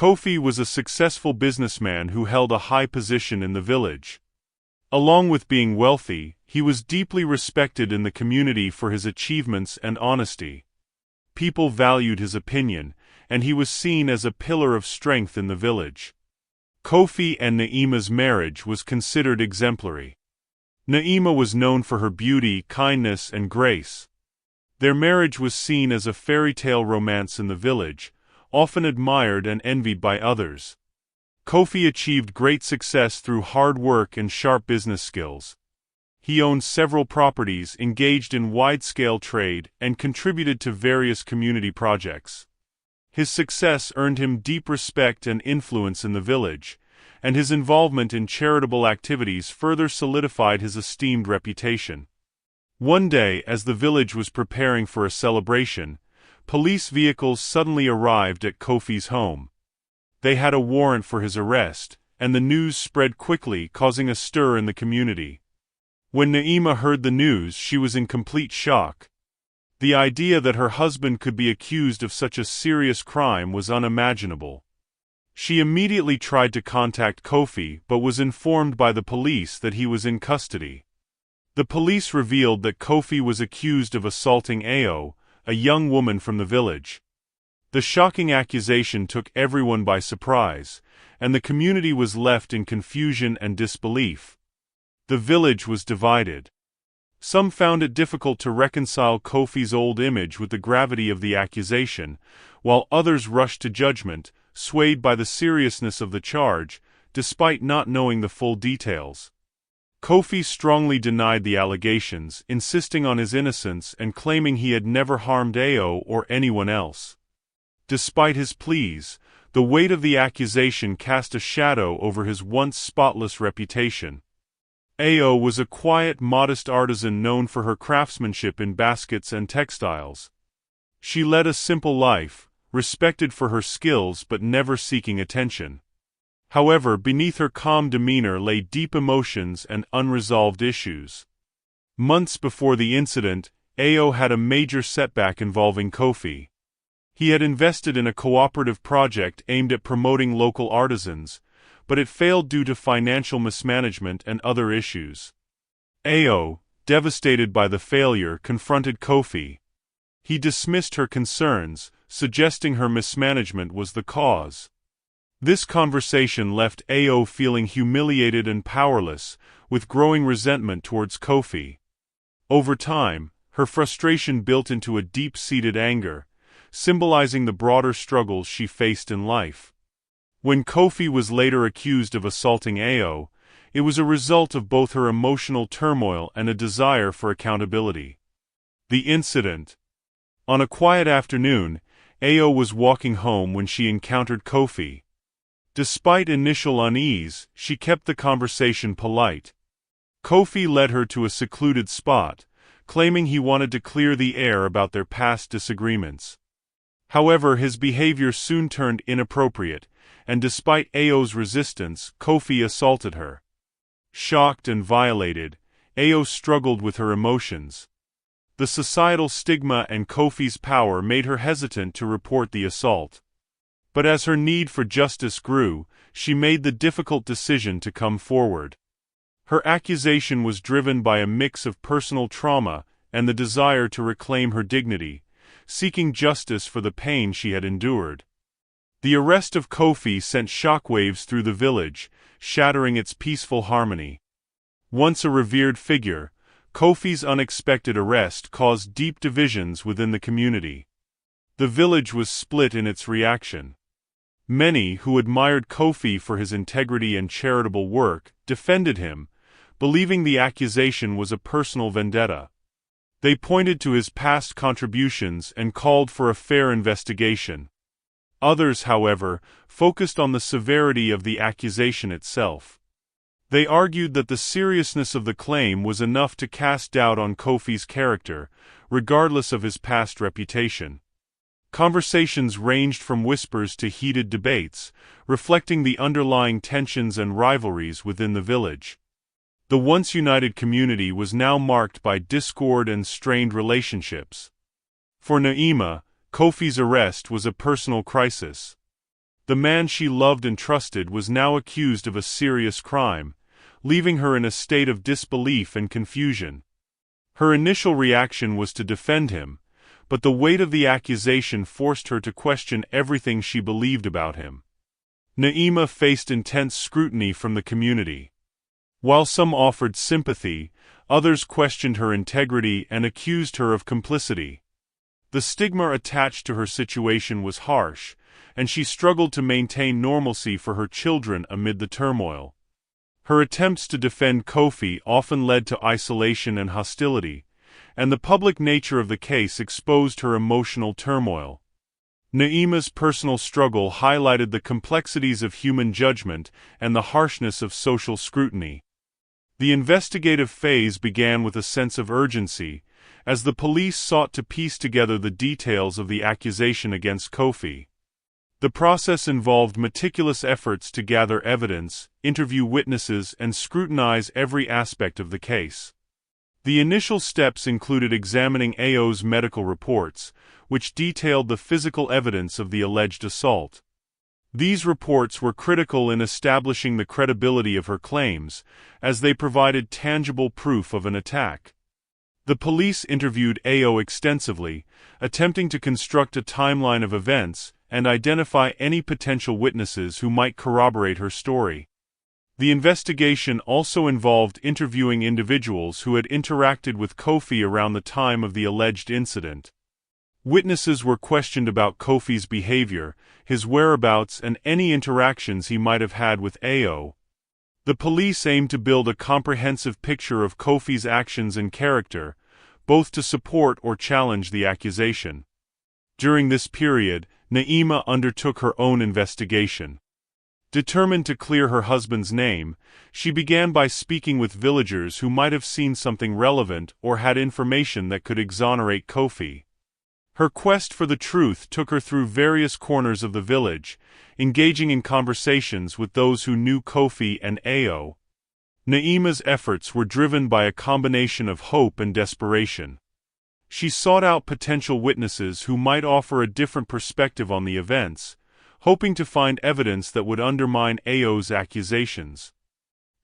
Kofi was a successful businessman who held a high position in the village. Along with being wealthy, he was deeply respected in the community for his achievements and honesty. People valued his opinion, and he was seen as a pillar of strength in the village. Kofi and Na'ima's marriage was considered exemplary. Na'ima was known for her beauty, kindness, and grace. Their marriage was seen as a fairy tale romance in the village, often admired and envied by others. Kofi achieved great success through hard work and sharp business skills. He owned several properties, engaged in wide-scale trade, and contributed to various community projects. His success earned him deep respect and influence in the village, and his involvement in charitable activities further solidified his esteemed reputation. One day, as the village was preparing for a celebration, police vehicles suddenly arrived at Kofi's home. They had a warrant for his arrest, and the news spread quickly, causing a stir in the community. When Na'ima heard the news, she was in complete shock. The idea that her husband could be accused of such a serious crime was unimaginable. She immediately tried to contact Kofi but was informed by the police that he was in custody. The police revealed that Kofi was accused of assaulting Elle, a young woman from the village. The shocking accusation took everyone by surprise, and the community was left in confusion and disbelief. The village was divided. Some found it difficult to reconcile Kofi's old image with the gravity of the accusation, while others rushed to judgment, swayed by the seriousness of the charge, despite not knowing the full details. Kofi strongly denied the allegations, insisting on his innocence and claiming he had never harmed Elle or anyone else. Despite his pleas, the weight of the accusation cast a shadow over his once spotless reputation. Elle was a quiet, modest artisan known for her craftsmanship in baskets and textiles. She led a simple life, respected for her skills but never seeking attention. However, beneath her calm demeanor lay deep emotions and unresolved issues. Months before the incident, Elle had a major setback involving Kofi. He had invested in a cooperative project aimed at promoting local artisans, but it failed due to financial mismanagement and other issues. Elle, devastated by the failure, confronted Kofi. He dismissed her concerns, suggesting her mismanagement was the cause. This conversation left Elle feeling humiliated and powerless, with growing resentment towards Kofi. Over time, her frustration built into a deep-seated anger, symbolizing the broader struggles she faced in life. When Kofi was later accused of assaulting Elle, it was a result of both her emotional turmoil and a desire for accountability. The incident. On a quiet afternoon, Elle was walking home when she encountered Kofi. Despite initial unease, she kept the conversation polite. Kofi led her to a secluded spot, claiming he wanted to clear the air about their past disagreements. However, his behavior soon turned inappropriate, and despite Elle's resistance, Kofi assaulted her. Shocked and violated, Elle struggled with her emotions. The societal stigma and Kofi's power made her hesitant to report the assault. But as her need for justice grew, she made the difficult decision to come forward. Her accusation was driven by a mix of personal trauma and the desire to reclaim her dignity, seeking justice for the pain she had endured. The arrest of Kofi sent shockwaves through the village, shattering its peaceful harmony. Once a revered figure, Kofi's unexpected arrest caused deep divisions within the community. The village was split in its reaction. Many who admired Kofi for his integrity and charitable work defended him, believing the accusation was a personal vendetta. They pointed to his past contributions and called for a fair investigation. Others, however, focused on the severity of the accusation itself. They argued that the seriousness of the claim was enough to cast doubt on Kofi's character, regardless of his past reputation. Conversations ranged from whispers to heated debates, reflecting the underlying tensions and rivalries within the village. The once united community was now marked by discord and strained relationships. For Na'ima, Kofi's arrest was a personal crisis. The man she loved and trusted was now accused of a serious crime, leaving her in a state of disbelief and confusion. Her initial reaction was to defend him, but the weight of the accusation forced her to question everything she believed about him. Naima faced intense scrutiny from the community. While some offered sympathy, others questioned her integrity and accused her of complicity. The stigma attached to her situation was harsh, and she struggled to maintain normalcy for her children amid the turmoil. Her attempts to defend Kofi often led to isolation and hostility, and the public nature of the case exposed her emotional turmoil. Naima's personal struggle highlighted the complexities of human judgment and the harshness of social scrutiny. The investigative phase began with a sense of urgency, as the police sought to piece together the details of the accusation against Kofi. The process involved meticulous efforts to gather evidence, interview witnesses, and scrutinize every aspect of the case. The initial steps included examining AO's medical reports, which detailed the physical evidence of the alleged assault. These reports were critical in establishing the credibility of her claims, as they provided tangible proof of an attack. The police interviewed AO extensively, attempting to construct a timeline of events and identify any potential witnesses who might corroborate her story. The investigation also involved interviewing individuals who had interacted with Kofi around the time of the alleged incident. Witnesses were questioned about Kofi's behavior, his whereabouts, and any interactions he might have had with AO. The police aimed to build a comprehensive picture of Kofi's actions and character, both to support or challenge the accusation. During this period, Naima undertook her own investigation. Determined to clear her husband's name, she began by speaking with villagers who might have seen something relevant or had information that could exonerate Kofi. Her quest for the truth took her through various corners of the village, engaging in conversations with those who knew Kofi and AO. Naima's efforts were driven by a combination of hope and desperation. She sought out potential witnesses who might offer a different perspective on the events, hoping to find evidence that would undermine AO's accusations.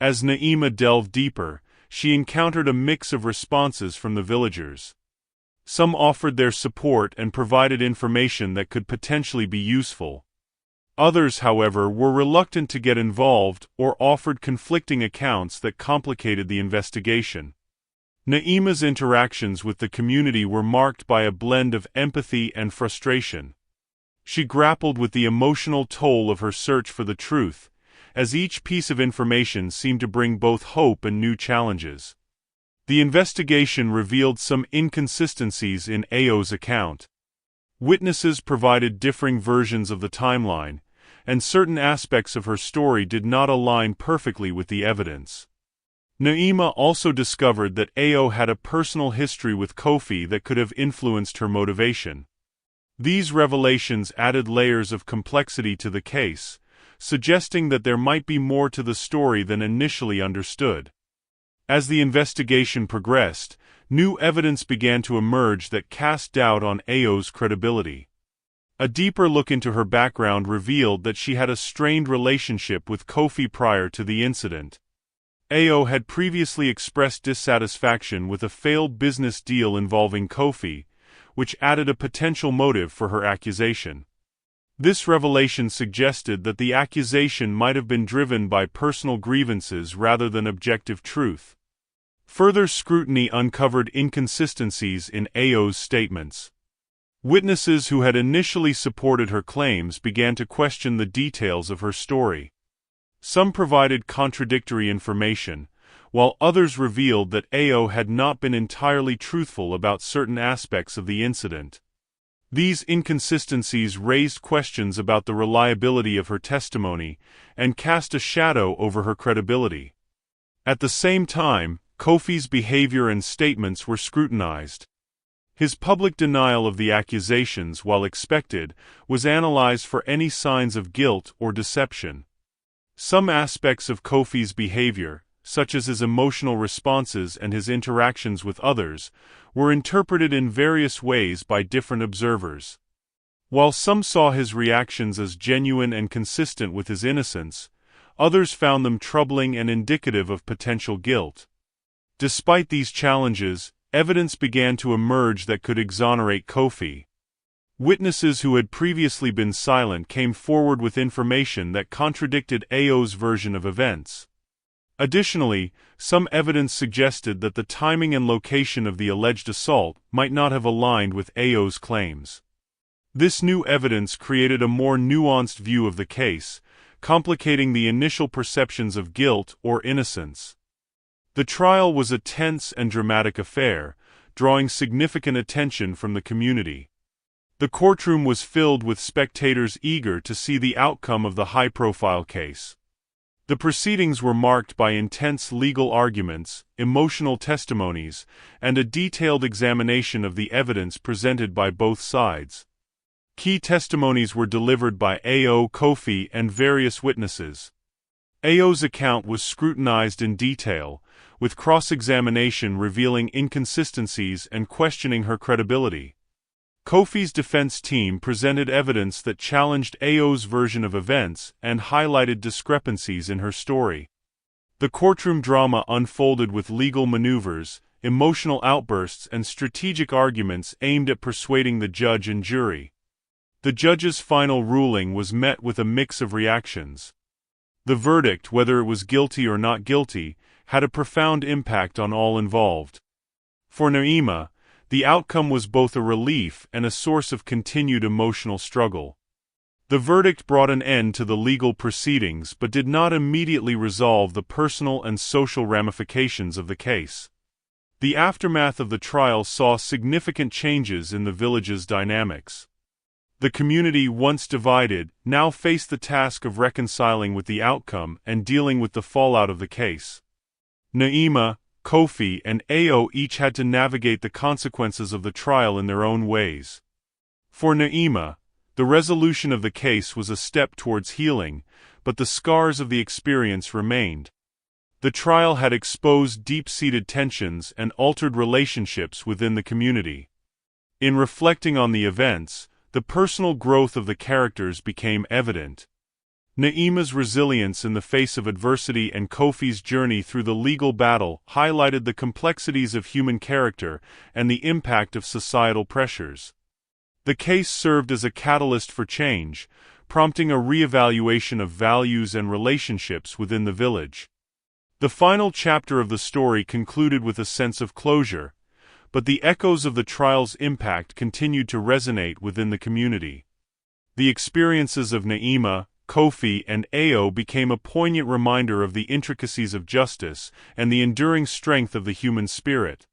As Naima delved deeper, she encountered a mix of responses from the villagers. Some offered their support and provided information that could potentially be useful. Others, however, were reluctant to get involved or offered conflicting accounts that complicated the investigation. Naima's interactions with the community were marked by a blend of empathy and frustration. She grappled with the emotional toll of her search for the truth, as each piece of information seemed to bring both hope and new challenges. The investigation revealed some inconsistencies in AO's account. Witnesses provided differing versions of the timeline, and certain aspects of her story did not align perfectly with the evidence. Naima also discovered that AO had a personal history with Kofi that could have influenced her motivation. These revelations added layers of complexity to the case, suggesting that there might be more to the story than initially understood. As the investigation progressed, new evidence began to emerge that cast doubt on AO's credibility. A deeper look into her background revealed that she had a strained relationship with Kofi prior to the incident. AO had previously expressed dissatisfaction with a failed business deal involving Kofi, which added a potential motive for her accusation. This revelation suggested that the accusation might have been driven by personal grievances rather than objective truth. Further scrutiny uncovered inconsistencies in AO's statements. Witnesses who had initially supported her claims began to question the details of her story. Some provided contradictory information, while others revealed that AO had not been entirely truthful about certain aspects of the incident. These inconsistencies raised questions about the reliability of her testimony and cast a shadow over her credibility. At the same time, Kofi's behavior and statements were scrutinized. His public denial of the accusations, while expected, was analyzed for any signs of guilt or deception. Some aspects of Kofi's behavior, such as his emotional responses and his interactions with others, were interpreted in various ways by different observers. While some saw his reactions as genuine and consistent with his innocence, others found them troubling and indicative of potential guilt. Despite these challenges, evidence began to emerge that could exonerate Kofi. Witnesses who had previously been silent came forward with information that contradicted Ayo's version of events. Additionally, some evidence suggested that the timing and location of the alleged assault might not have aligned with Ayo's claims. This new evidence created a more nuanced view of the case, complicating the initial perceptions of guilt or innocence. The trial was a tense and dramatic affair, drawing significant attention from the community. The courtroom was filled with spectators eager to see the outcome of the high-profile case. The proceedings were marked by intense legal arguments, emotional testimonies, and a detailed examination of the evidence presented by both sides. Key testimonies were delivered by Ayo, Kofi, and various witnesses. Ayo's account was scrutinized in detail, with cross-examination revealing inconsistencies and questioning her credibility. Kofi's defense team presented evidence that challenged Ayo's version of events and highlighted discrepancies in her story. The courtroom drama unfolded with legal maneuvers, emotional outbursts, and strategic arguments aimed at persuading the judge and jury. The judge's final ruling was met with a mix of reactions. The verdict, whether it was guilty or not guilty, had a profound impact on all involved. For Naima, the outcome was both a relief and a source of continued emotional struggle. The verdict brought an end to the legal proceedings but did not immediately resolve the personal and social ramifications of the case. The aftermath of the trial saw significant changes in the village's dynamics. The community, once divided, now faced the task of reconciling with the outcome and dealing with the fallout of the case. Naima, Kofi, and Ayo each had to navigate the consequences of the trial in their own ways. For Naima, the resolution of the case was a step towards healing, but the scars of the experience remained. The trial had exposed deep-seated tensions and altered relationships within the community. In reflecting on the events, the personal growth of the characters became evident. Naima's resilience in the face of adversity and Kofi's journey through the legal battle highlighted the complexities of human character and the impact of societal pressures. The case served as a catalyst for change, prompting a re-evaluation of values and relationships within the village. The final chapter of the story concluded with a sense of closure, but the echoes of the trial's impact continued to resonate within the community. The experiences of Naima, Kofi, and Ayo became a poignant reminder of the intricacies of justice and the enduring strength of the human spirit.